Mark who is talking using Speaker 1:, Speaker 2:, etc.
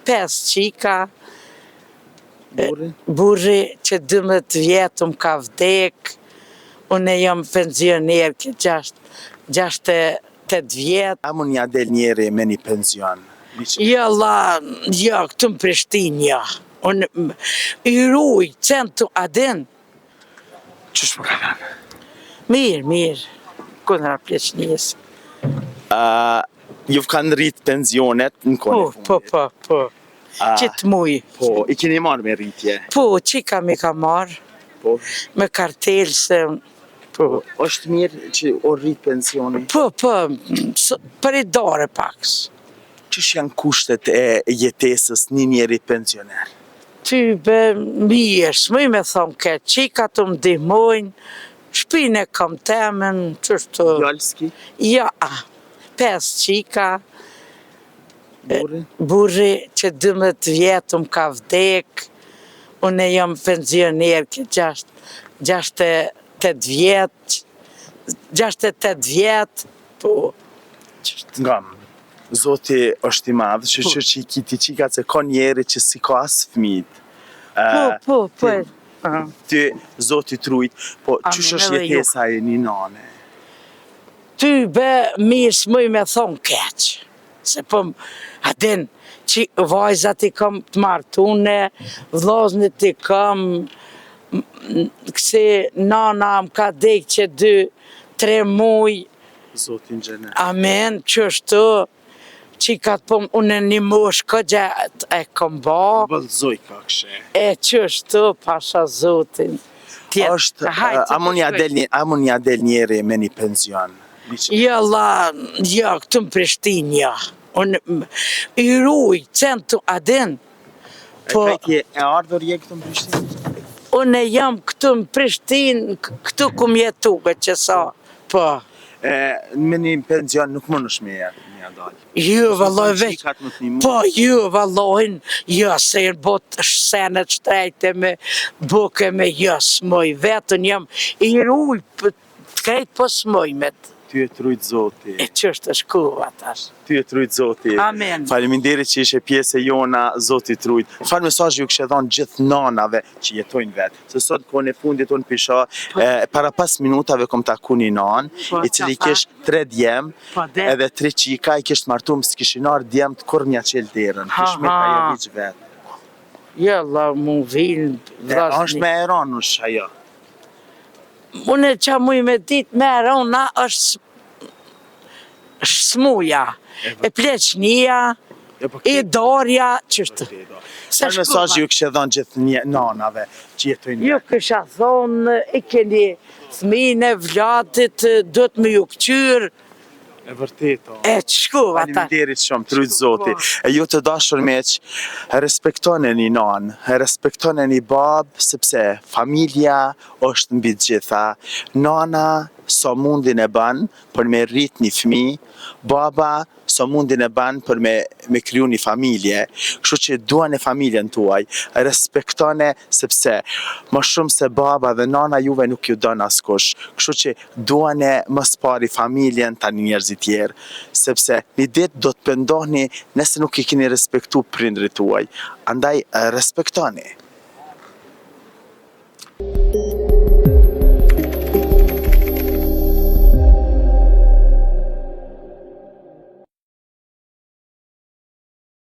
Speaker 1: 5 qika,
Speaker 2: Burri?
Speaker 1: burri që 12 vjetë ka vdek, unë jam pensioner që 68 vjetë.
Speaker 2: A mund ja del njeri me një penzion?
Speaker 1: Ja, këtu në Prishtinë, ja. Unë i ruj, centu adin.
Speaker 2: Qysh më kalan?
Speaker 1: Mirë, kundra pleqnisë.
Speaker 2: Ju kanë rritë pensionet në kone fundit?
Speaker 1: Po. Qitë muj.
Speaker 2: Po, i keni marrë me rritje?
Speaker 1: Po, qika mi ka marrë,
Speaker 2: Po.
Speaker 1: me kartel se... Po.
Speaker 2: Është mirë që o rritë pensioni?
Speaker 1: Po, për i dore paks.
Speaker 2: Qysh janë kushtet e jetesës një njeri pensioner?
Speaker 1: Ty be mirë, s'muj me thonë ke, qika të më dihmojnë, shpine kam temen, qështu...
Speaker 2: Jalski?
Speaker 1: Ja, 5 qika,
Speaker 2: Burri?
Speaker 1: burri që 12 vjetë ka vdek, unë jam pensioner që 68 vjetë, po...
Speaker 2: Ngam, Zoti është i madhë, që i kiti qika se ka njeri që si ka as fmit.
Speaker 1: Po.
Speaker 2: Ty, Zoti trujt, po qysh
Speaker 1: Amin,
Speaker 2: është
Speaker 1: edhe ju.
Speaker 2: jetesa e një nane?
Speaker 1: Ty be mirë s'muj me thonë keq, se po adin që vajzat i kam të martune, vllaznit i kam, kësi nana më ka dek që 2-3 muj,
Speaker 2: Zotin gjenet.
Speaker 1: amen, qështu, që ka të po unë një mosh këgja e kam ba,
Speaker 2: Bëllëzoj ka këshe.
Speaker 1: e qështu, pasha Zotin.
Speaker 2: A mund ja del njeri me një penzion?
Speaker 1: Ja, këtu në Prishtinë, ja. Unë i ruj, centu adin.
Speaker 2: Po, e ardhur je këtu në Prishtinë?
Speaker 1: Unë jam këtu në Prishtinë, këtu ku mjetu, që sa, po.
Speaker 2: Me një penzion nuk më nësh me ja dalë.
Speaker 1: Ju, valloj, veç, po, ju, vallojnë, se në botë senet shtrejte me buke me smoj, vetën jam i ruj, krejt po smojmet.
Speaker 2: Ty e trujt Zoti.
Speaker 1: E qështë është kuva tash.
Speaker 2: Ty e trujt Zoti.
Speaker 1: Amen.
Speaker 2: Faleminderit që ishe pjesë e jona, Zoti trujt. Farë mesazh ju kështë dhonë gjithë nanave që jetojnë vetë. Se sot kone fundit unë pisha, para 5 minutave kom taku një nan, i cili kish 3 djem, edhe 3 qika, i kisht martum s'kishinar djem të kur mja qelë derën. Kish me ka jo viq vetë.
Speaker 1: Jella, mu vinë, vlasni.
Speaker 2: Ashtë me eran ush ajo.
Speaker 1: Unë që muj me dit me erona është smuja, e pleqnia, e dorja, qështë.
Speaker 2: Farë mesazh ju kështë dhonë gjithë nanave që jetojnë vetë?
Speaker 1: Ju kësha thonë, i keni thmine, vlatit, do të me ju këqyrë.
Speaker 2: E vërteto.
Speaker 1: E që shkuva ta.
Speaker 2: Faleminderit shumë, trujt Zoti. E ju të dashur meq, respektone një nanë, respektone një babë, sepse familja është mbi të gjitha. Nana sa mundin e banë për me rrit një fëmi, baba sa mundin e banë për me kriju një familje. Kështu që duan e familjen tuaj, respektone sepse më shumë se baba dhe nana juve nuk ju don askush. Kështu që duan e më spari familjen tani njerëzit tjerë, sepse një ditë do të pendohni nëse nuk i keni respektu prindrit tuaj. Andaj respektoni.